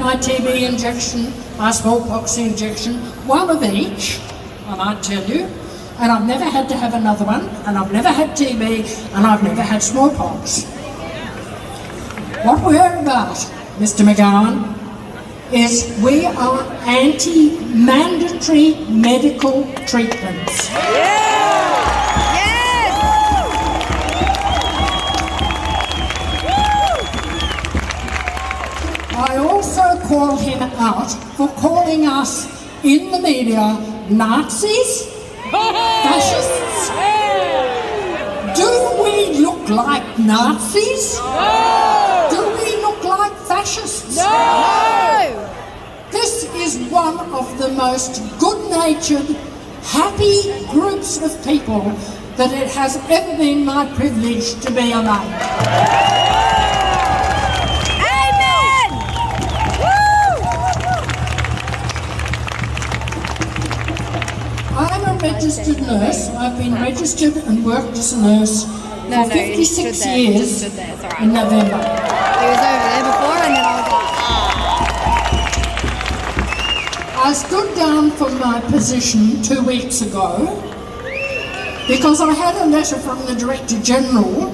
my TB injection, my smallpox injection, one of each, I might tell you, and I've never had to have another one, and I've never had TB, and I've never had smallpox. What we're about, Mr. McGowan, is we are anti-mandatory medical treatments. I also call him out for calling us in the media Nazis, fascists. Do we look like Nazis? Do we look like fascists? This is one of the most good-natured, happy groups of people that it has ever been my privilege to be among. I'm a registered nurse. I've been registered and worked as a nurse for 56 years in November. He was over there before and then I was like, I stood down from my position 2 weeks ago because I had a letter from the Director General,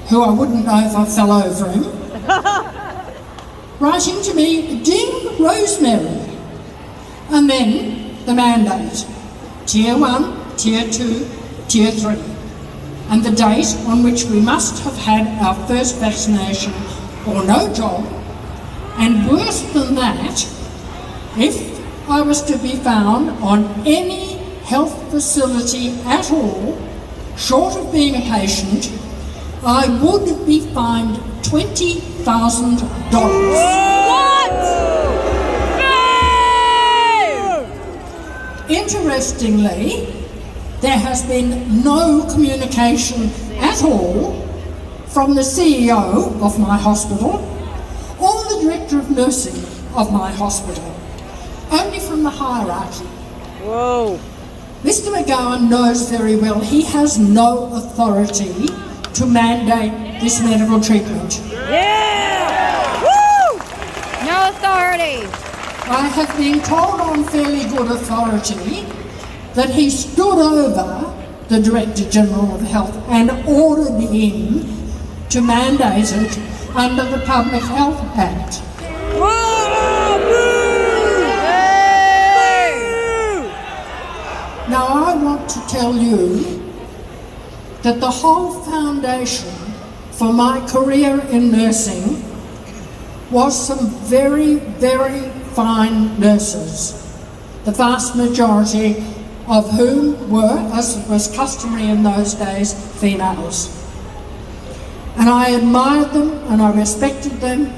who I wouldn't know if I fell over him, writing to me, "Dear Rosemary," and then the mandate. Tier 1, Tier 2, Tier 3, and the date on which we must have had our first vaccination or no job, and worse than that, if I was to be found on any health facility at all, short of being a patient, I would be fined $20,000. Interestingly, there has been no communication at all from the CEO of my hospital or the Director of Nursing of my hospital, only from the hierarchy. Whoa. Mr. McGowan knows very well he has no authority to mandate this medical treatment. Yeah! Woo! no authority. I have been told on fairly good authority that he stood over the Director General of Health and ordered him to mandate it under the Public Health Act. Now I want to tell you that the whole foundation for my career in nursing was some very, very fine nurses, the vast majority of whom were, as was customary in those days, females. And I admired them and I respected them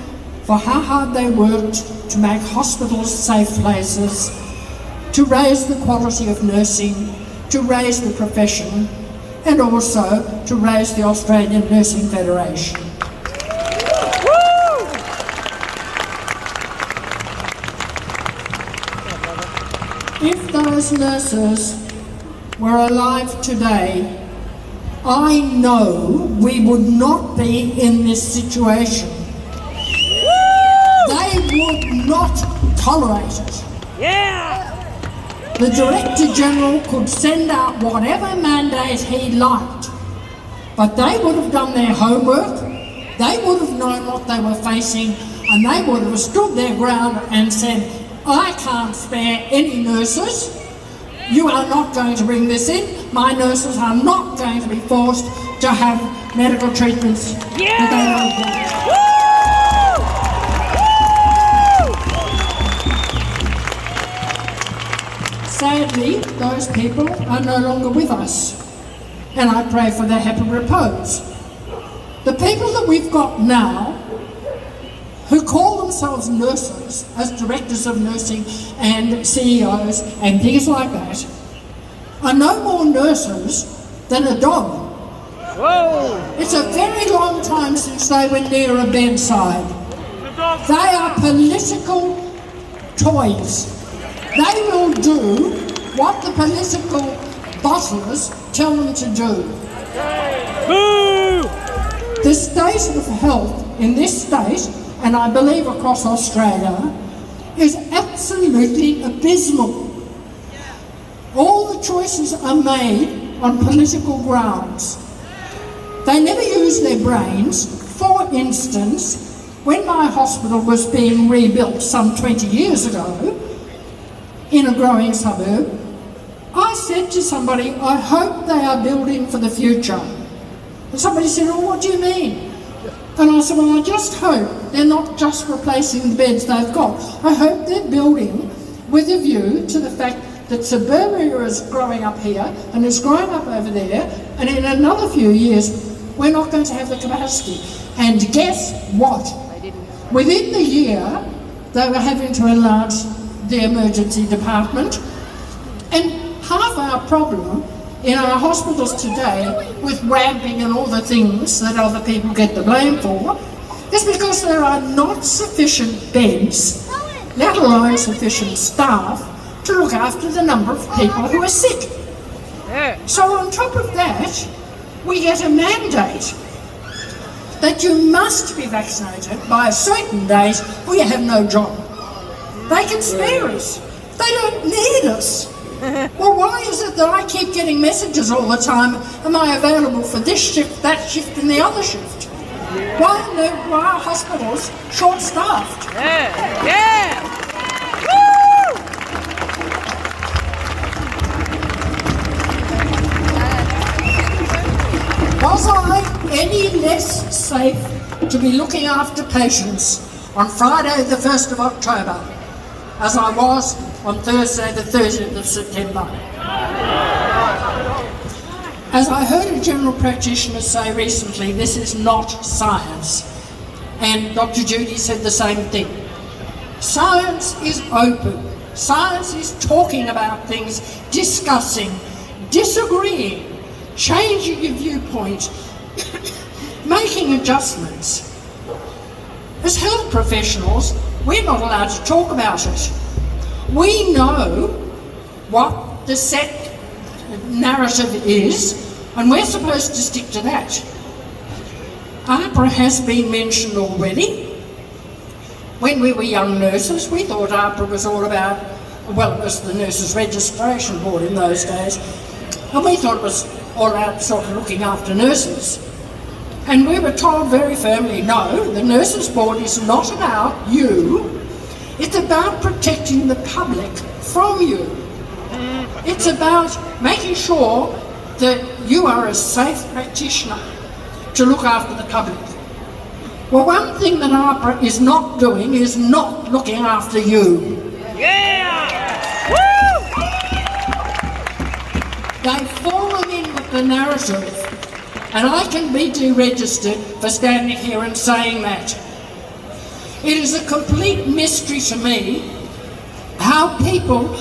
for how hard they worked to make hospitals safe places, to raise the quality of nursing, to raise the profession, and also to raise the Australian Nursing Federation. If those nurses were alive today, I know we would not be in this situation. They would not tolerate it. Yeah! The Director General could send out whatever mandate he liked, but they would have done their homework, they would have known what they were facing, and they would have stood their ground and said, I can't spare any nurses. You are not going to bring this in. My nurses are not going to be forced to have medical treatments that they don't want. Sadly, those people are no longer with us, and I pray for their happy repose. The people that we've got now, who call themselves nurses, as directors of nursing and CEOs and things like that, are no more nurses than a dog. Whoa! It's a very long time since they were near a bedside. They are political toys. They will do what the political bosses tell them to do. Boo! The state of health in this state, and I believe across Australia, is absolutely abysmal. All the choices are made on political grounds. They never use their brains. For instance, when my hospital was being rebuilt some 20 years ago in a growing suburb, I said to somebody, I hope they are building for the future. And somebody said, oh, what do you mean? And I said, well, I just hope they're not just replacing the beds they've got. I hope they're building with a view to the fact that suburbia is growing up here and is growing up over there, and in another few years, we're not going to have the capacity. And guess what? Within the year, they were having to enlarge the emergency department, and half our problem in our hospitals today, with ramping and all the things that other people get the blame for, is because there are not sufficient beds, let alone sufficient staff, to look after the number of people who are sick. So on top of that, we get a mandate that you must be vaccinated by a certain date or you have no job. They can spare us. They don't need us. Well, why is it that I keep getting messages all the time, am I available for this shift, that shift and the other shift? Why are hospitals short-staffed? Yeah! Was I any less safe to be looking after patients on Friday the 1st of October as I was on Thursday the 30th of September? As I heard a general practitioner say recently, this is not science. And Dr. Judy said the same thing. Science is open. Science is talking about things, discussing, disagreeing, changing your viewpoint, making adjustments. As health professionals, we're not allowed to talk about it. We know what the set narrative is, and we're supposed to stick to that. APRA has been mentioned already. When we were young nurses, we thought APRA was all about, well, it was the Nurses Registration Board in those days, and we thought it was all about sort of looking after nurses. And we were told very firmly, no, the Nurses Board is not about you, it's about protecting the public from you. It's about making sure that you are a safe practitioner to look after the public. Well, one thing that APRA is not doing is not looking after you. Yeah! Woo! They've fallen in with the narrative, and I can be deregistered for standing here and saying that. It is a complete mystery to me how people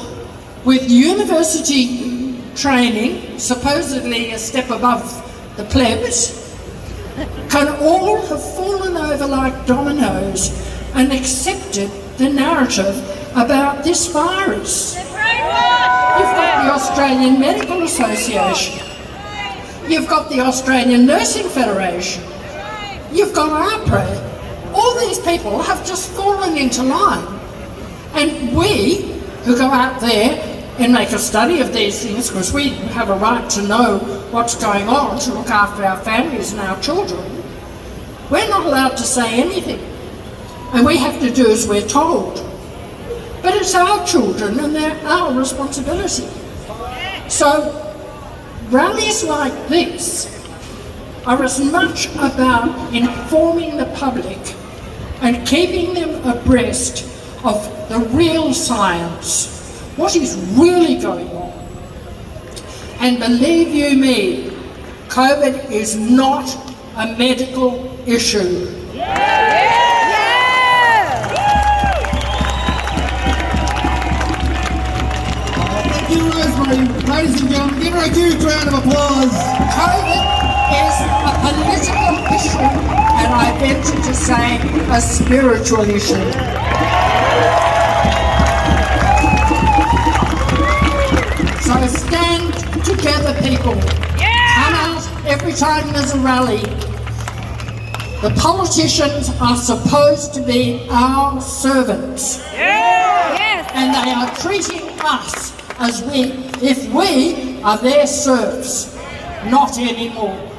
with university training, supposedly a step above the plebs, can all have fallen over like dominoes and accepted the narrative about this virus. You've got the Australian Medical Association, you've got the Australian Nursing Federation, you've got APRA. All these people have just fallen into line. And we, who go out there and make a study of these things, because we have a right to know what's going on, to look after our families and our children, we're not allowed to say anything. And we have to do as we're told. But it's our children and they're our responsibility. So rallies like this are as much about informing the public and keeping them abreast of the real science, what is really going on. And believe you me, COVID is not a medical issue. Thank you, Rosemary. Ladies and gentlemen, give her a huge round of applause. COVID is a political issue, and I venture to say a spiritual issue. So stand together, people. Come out every time there's a rally. The politicians are supposed to be our servants. and they are treating us as if we are their serfs. Not anymore.